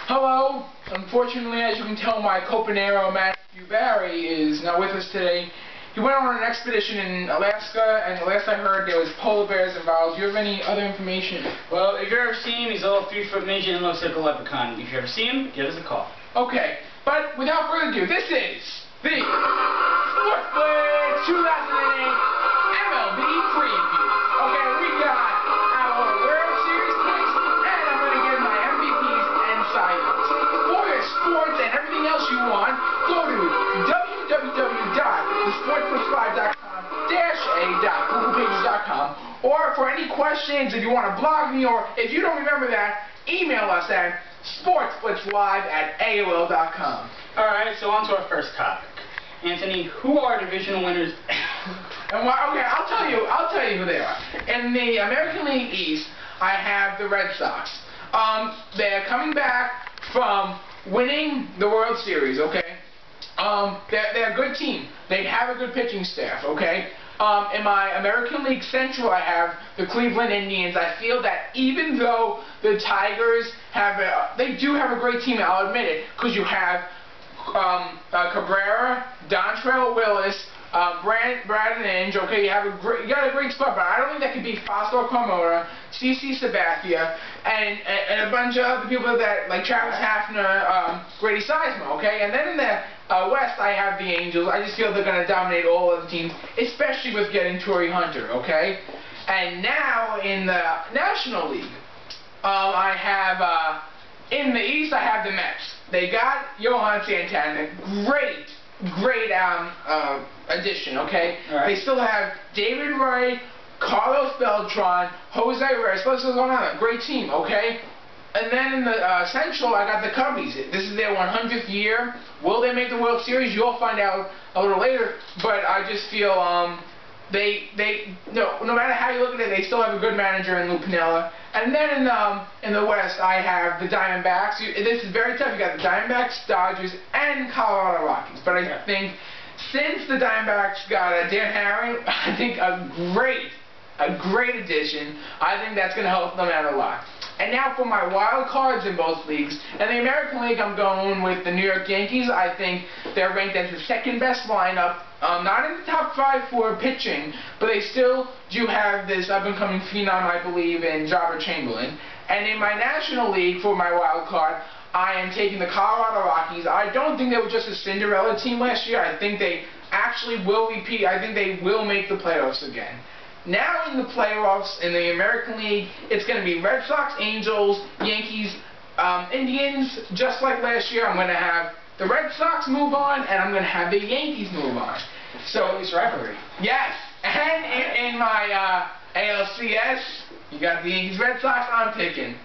Hello. Unfortunately, as you can tell, my Copanero Matthew Barry is not with us today. He went on an expedition in Alaska, and the last I heard, there was polar bears involved. Do you have any other information? Well, if you've ever seen him, he's a little 3-foot midget and looks like a leprechaun. If you ever see him, give us a call. Okay, but without further ado, this is the Sports Blitz 2008 MLB preview. Okay, we got our World Series picks, and I'm going to give my MVPs and cycles. For your sports and everything else you want, go to www.thesportsblitz5.com-a.googlepages.com, or for any questions, if you want to blog me, or if you don't remember that, email us at sportsblitzlive@aol.com. Alright, so on to our first topic. Anthony, who are divisional winners? Okay, I'll tell you who they are. In the American League East, I have the Red Sox. They're coming back from winning the World Series, okay? They're a good team. They have a good pitching staff, okay? In my American League Central, I have the Cleveland Indians. I feel that even though the Tigers they do have a great team, I'll admit it, because you have Cabrera, Dontrelle Willis, Brandon Inge, okay, you got a great spot, but I don't think that could be Fausto Carmona, CC Sabathia, and a bunch of other people that, like Travis Hafner, Grady Sizemore, okay? And then in the West, I have the Angels. I just feel they're going to dominate all of the teams, especially with getting Torrey Hunter, okay? And now in the National League, I have, in the East, I have the Mets. They got Johan Santana, great addition, okay? Right. They still have David Wright, Carlos Beltran, Jose Reyes, what's going on? A great team, okay? And then in the Central, I got the Cubbies. This is their 100th year. Will they make the World Series? You'll find out a little later, but I just feel no matter how you look at it, they still have a good manager in Lou Piniella. And then in the West, I have the Diamondbacks. This is very tough. You got the Diamondbacks, Dodgers, and Colorado Rockies. But I think since the Diamondbacks got Dan Herring, I think a great addition. I think that's going to help them out a lot. And now for my wild cards in both leagues. In the American League, I'm going with the New York Yankees. I think they're ranked as the second best lineup. Not in the top 5 for pitching, but they still do have this up-and-coming phenom, I believe, in Jobber Chamberlain. And in my National League, for my wild card, I am taking the Colorado Rockies. I don't think they were just a Cinderella team last year. I think they actually will repeat. I think they will make the playoffs again. Now in the playoffs, in the American League, it's going to be Red Sox, Angels, Yankees, Indians. Just like last year, I'm going to have the Red Sox move on, and I'm going to have the Yankees move on. So it's rivalry. Yes. And in my ALCS, you got the Yankees, Red Sox. I'm picking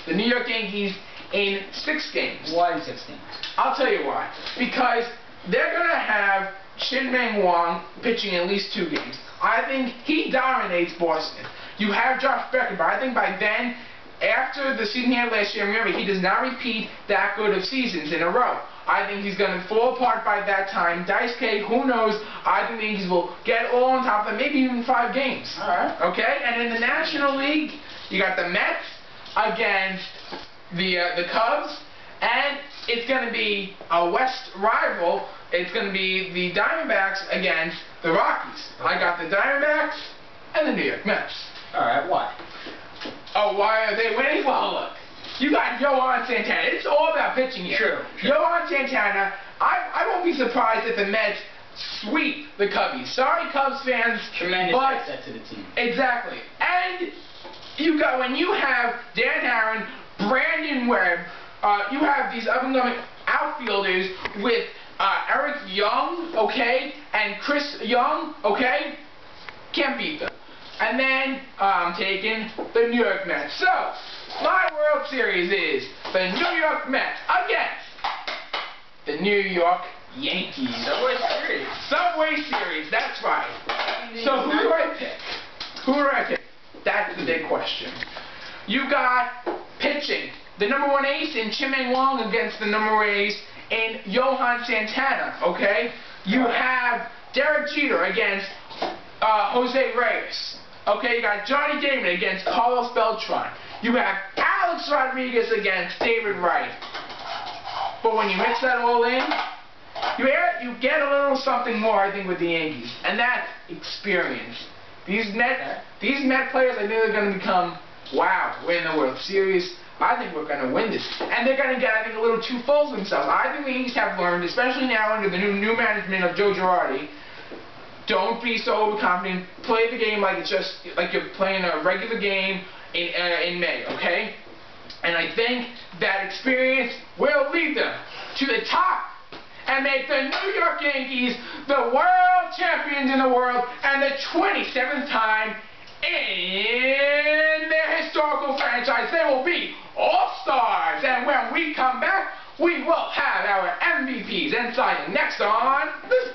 the New York Yankees in 6 games. Why 6 games? I'll tell you why. Because they're going to have Shin-Man Wong pitching at least 2 games. I think he dominates Boston. You have Josh Becker, but I think by then, after the season he had last year, remember, he does not repeat that good of seasons in a row. I think he's going to fall apart by that time. Dice cake, who knows? I think the Yankees will get all on top of them, maybe even 5 games. All right. Okay? And in the National League, you got the Mets against the Cubs, and it's going to be a West rival. It's going to be the Diamondbacks against the Rockies. I got the Diamondbacks and the New York Mets. Alright, why? Oh, why are they winning? Well, look, you got Johan Santana. It's all about pitching here. True. Johan Santana, I won't be surprised if the Mets sweep the Cubbies. Sorry, Cubs fans. Tremendous asset to the team. Exactly. And when you have Dan Herring, Brandon Webb, you have these up-and-coming outfielders with Eric Young, okay, and Chris Young, okay, can't beat them. And then I'm taking the New York Mets. So, my World Series is the New York Mets against the New York Yankees. Subway Series, that's right. So who do I pick? That's the big question. You got pitching. The number 1 ace in Chim-Man Wong against the number 1 ace in Johan Santana, okay? You have Derek Jeter against Jose Reyes. Okay, you got Johnny Damon against Carlos Beltran. You have Alex Rodriguez against David Wright. But when you mix that all in, you get a little something more, I think, with the Yankees, and that's experience. These Met players, I think they're going to become, wow, we're in the World Series. I think we're going to win this. And they're going to get, I think, a little too full of themselves. I think the Yankees have learned, especially now under the new management of Joe Girardi, don't be so overconfident. Play the game like it's just like you're playing a regular game in May, okay? And I think that experience will lead them to the top and make the New York Yankees the world champions in the world and the 27th time in their historical franchise. They will be all-stars. And when we come back, we will have our MVPs and signing next on the